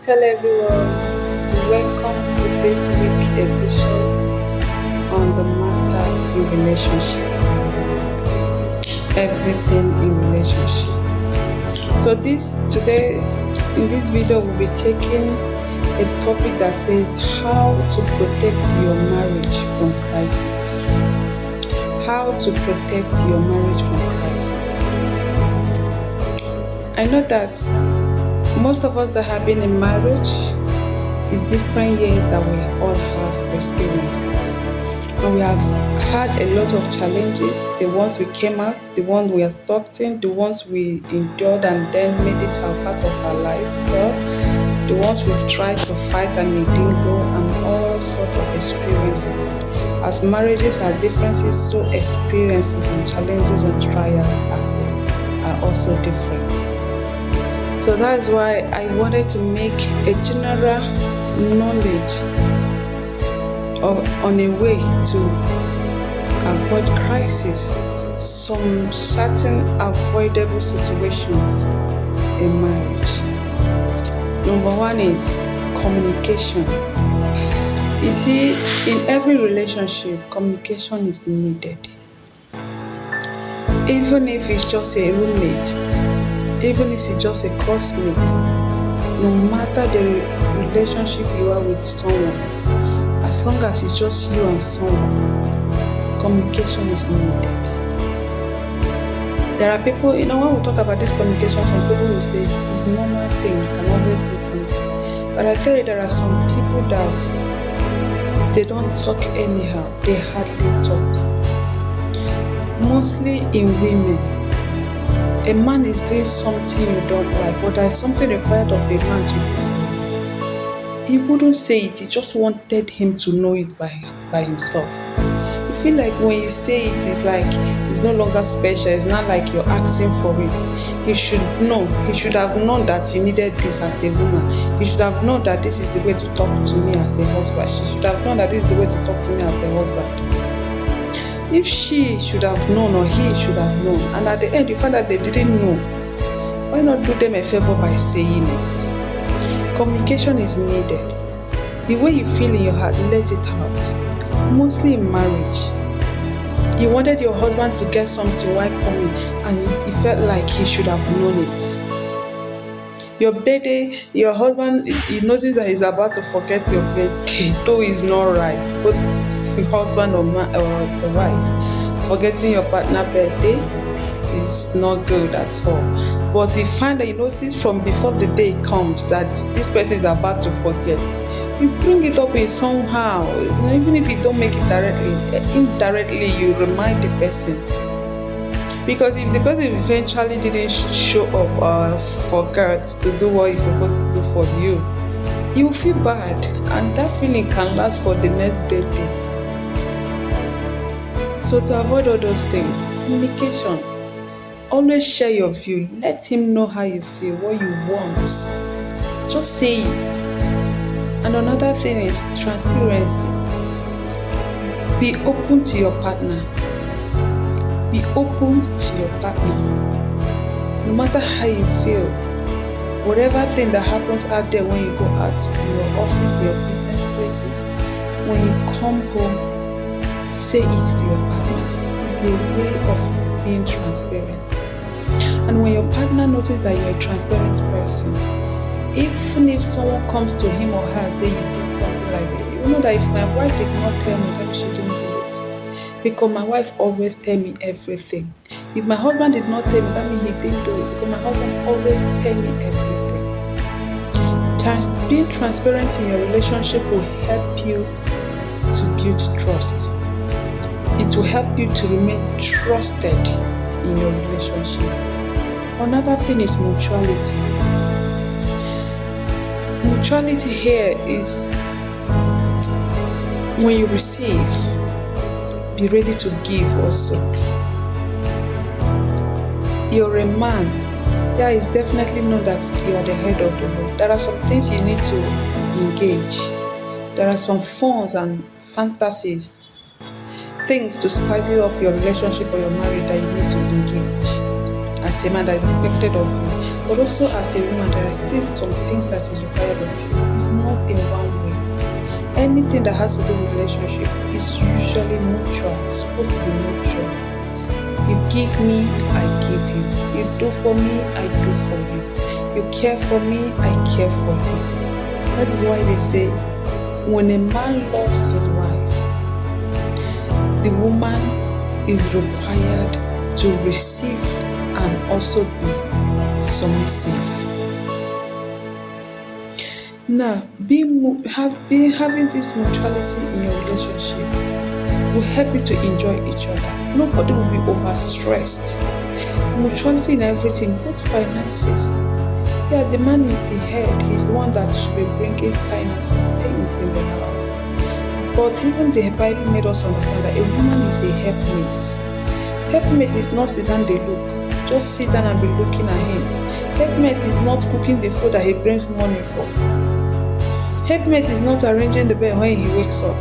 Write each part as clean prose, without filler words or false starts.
Hello everyone, welcome to this week edition on the matters in relationship. Everything in relationship. So today in this video we'll be taking a topic that says how to protect your marriage from crisis. How to protect your marriage from crisis. I know that most of us that have been in marriage is different, yet that we all have experiences. And we have had a lot of challenges, the ones we came out, the ones we are stuck in, the ones we endured and then made it a part of our lifestyle, the ones we've tried to fight and it didn't go, and all sorts of experiences. As marriages are differences, so experiences and challenges and trials are also different. So that's why I wanted to make a general knowledge on a way to avoid crisis, some certain avoidable situations in marriage. Number one is communication. You see, in every relationship, communication is needed. Even if it's just a roommate, even if it's just a classmate, no matter the relationship you are with someone, as long as it's just you and someone, communication is needed. There are people, when we talk about this communication, some people will say it's a normal thing, you can always say something. But I tell you, there are some people that they don't talk anyhow, they hardly talk. Mostly in women. A man is doing something you don't like, but there is something required of a man to do. He wouldn't say it, he just wanted him to know it by himself. You feel like when you say it, it's like it's no longer special, it's not like you're asking for it. He should know, he should have known that you needed this as a woman. He should have known that this is the way to talk to me as a husband. She should have known that this is the way to talk to me as a husband. If she should have known or he should have known, and at the end you find that they didn't know, why not do them a favor by saying it? Communication is needed. The way you feel in your heart, let it out. Mostly in marriage, you wanted your husband to get something while coming, and he felt like he should have known it. Your birthday, your husband, he notices that he's about to forget your birthday, though it's not right. But your husband or the wife, forgetting your partner's birthday is not good at all. But you find that you notice from before the day comes that this person is about to forget. You bring it up in somehow, even if you don't make it directly, indirectly you remind the person. Because if the person eventually didn't show up or forgot to do what he's supposed to do for you, you will feel bad, and that feeling can last for the next birthday. So to avoid all those things, communication. Always share your view. Let him know how you feel, what you want. Just say it. And another thing is transparency. Be open to your partner. Be open to your partner. No matter how you feel, whatever thing that happens out there when you go out to your office, your business places, when you come home, say it to your partner. It's a way of being transparent. And when your partner notices that you're a transparent person, even if someone comes to him or her and say you did something like that, you know that if my wife did not tell me, then she didn't do it. Because my wife always tell me everything. If my husband did not tell me, that means he didn't do it. Because my husband always tell me everything. Being transparent in your relationship will help you to build trust. It will help you to remain trusted in your relationship. Another thing is mutuality. Mutuality here is when you receive, be ready to give also. You're a man. Yeah, it's definitely known that you are the head of the home. There are some things you need to engage. There are some forms and fantasies, things to spice up your relationship or your marriage that you need to engage as a man that is expected of you. But also as a woman, there are still some things that is required of you. It's not in one way. Anything that has to do with relationship is usually mutual. It's supposed to be mutual. You give me, I give you. You do for me, I do for you. You care for me, I care for you. That is why they say, when a man loves his wife, the woman is required to receive and also be submissive. Now, having this mutuality in your relationship will help you to enjoy each other. Nobody will be overstressed. Mutuality in everything, both finances. Yeah, the man is the head. He's the one that should be bringing finances, things in the house. But even the Bible made us understand that a woman is a helpmate. Helpmate is not sit down and look. Just sit down and be looking at him. Helpmate is not cooking the food that he brings money for. Helpmate is not arranging the bed when he wakes up.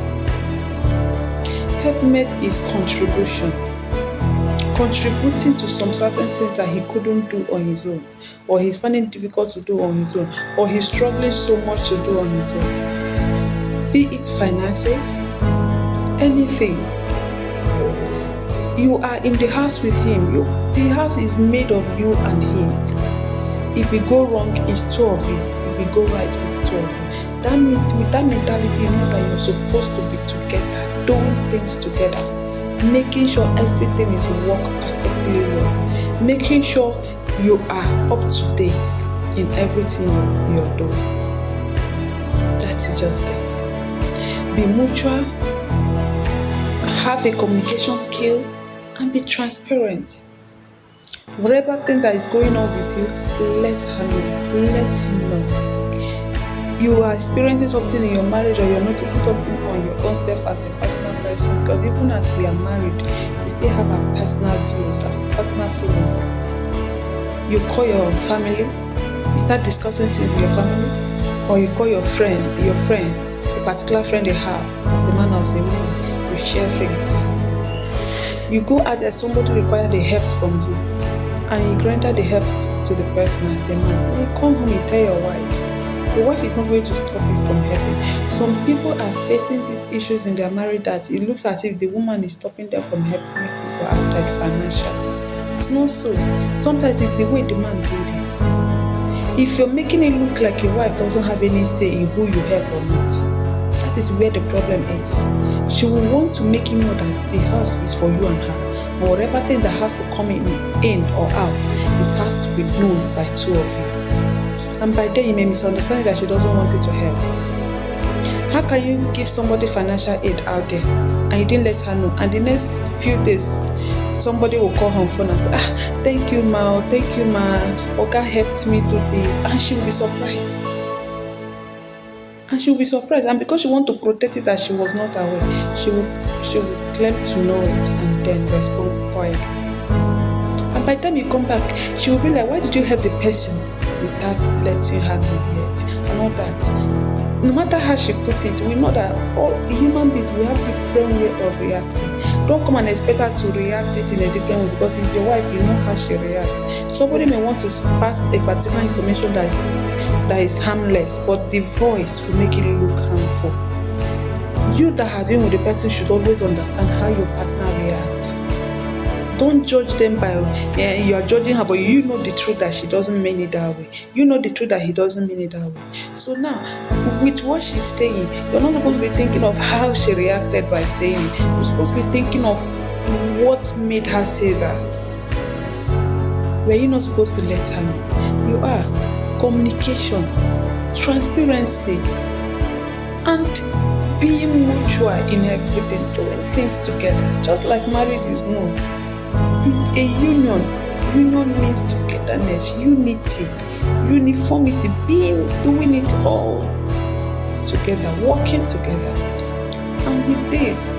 Helpmate is contribution. Contributing to some certain things that he couldn't do on his own, or he's finding it difficult to do on his own, or he's struggling so much to do on his own. Be it finances, anything. You are in the house with him. The house is made of you and him. If we go wrong, it's two of you. If we go right, it's two of you. That means with that mentality, you know that you're supposed to be together, doing things together, making sure everything is work perfectly well, making sure you are up to date in everything you're doing. That is just it. Be mutual, have a communication skill, and be transparent. Whatever thing that is going on with you, let her know, let him know. You are experiencing something in your marriage, or you're noticing something on your own self as a personal person, because even as we are married, we still have our personal views, our personal feelings. You call your family, you start discussing things with your family, or you call your friend, a particular friend they have, as a man or as a woman, you share things. You go out there, somebody required the help from you, and you render the help to the person as a man. When you come home, you tell your wife. Your wife is not going to stop you from helping. Some people are facing these issues in their marriage that it looks as if the woman is stopping them from helping people outside financially. It's not so. Sometimes it's the way the man did it. If you're making it look like your wife doesn't have any say in who you help or not, that is where the problem is. She will want to make you know that the house is for you and her. And whatever thing that has to come in or out, it has to be known by two of you. And by then you may misunderstand that she doesn't want you to help. How can you give somebody financial aid out there and you didn't let her know? And the next few days, somebody will call her phone and say, thank you ma, Oga helped me do this. And she will be surprised. And because she wants to protect it that she was not aware, she will claim to know it and then respond quietly. And by the time you come back, she will be like, why did you help the person without letting her know yet? And all that. No matter how she puts it, we know that all the human beings, we have different way of reacting. Don't come and expect her to react it in a different way, because it's your wife, you know how she reacts. Somebody may want to pass a particular information that is harmless, but the voice will make it look harmful. You that have been with the person should always understand how your partner reacts. Don't judge them by you are judging her, but you know the truth that she doesn't mean it that way. You know the truth that he doesn't mean it that way. So now, with what she's saying, you're not supposed to be thinking of how she reacted by saying it. You're supposed to be thinking of what made her say that. Were you not supposed to let her know? You are. Communication, transparency, and being mutual in everything, doing things together, just like marriage is known. It's a union. Union means togetherness, unity, uniformity, doing it all together, working together. And with this,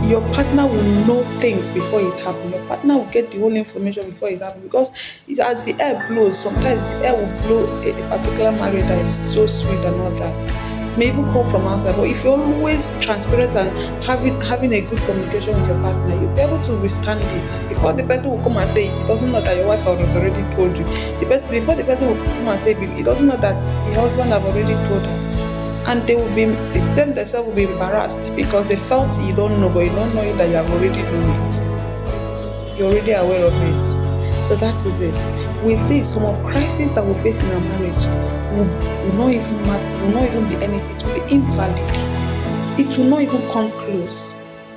your partner will know things before it happens. Your partner will get the whole information before it happens, because it's as the air blows. Sometimes the air will blow a particular marriage that is so sweet and all that. may even come from outside, but if you're always transparent and having a good communication with your partner, you'll be able to withstand it. Before the person will come and say it, it doesn't know that your wife has already told you. Before the person will come and say it, it doesn't know that the husband have already told her. And them themselves will be embarrassed because they felt you don't know, but you don't know that you have already known it. You're already aware of it. So that is it. With this, some of crises that we face in our marriage will not even matter, will not even be anything. It will be invalid. It will not even come close.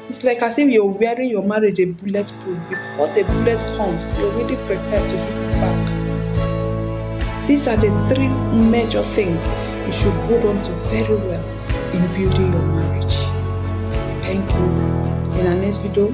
It's like as if you're wearing your marriage a bulletproof. Before the bullet comes, you're already prepared to hit it back. These are the three major things you should hold on to very well in building your marriage. Thank you. In our next video,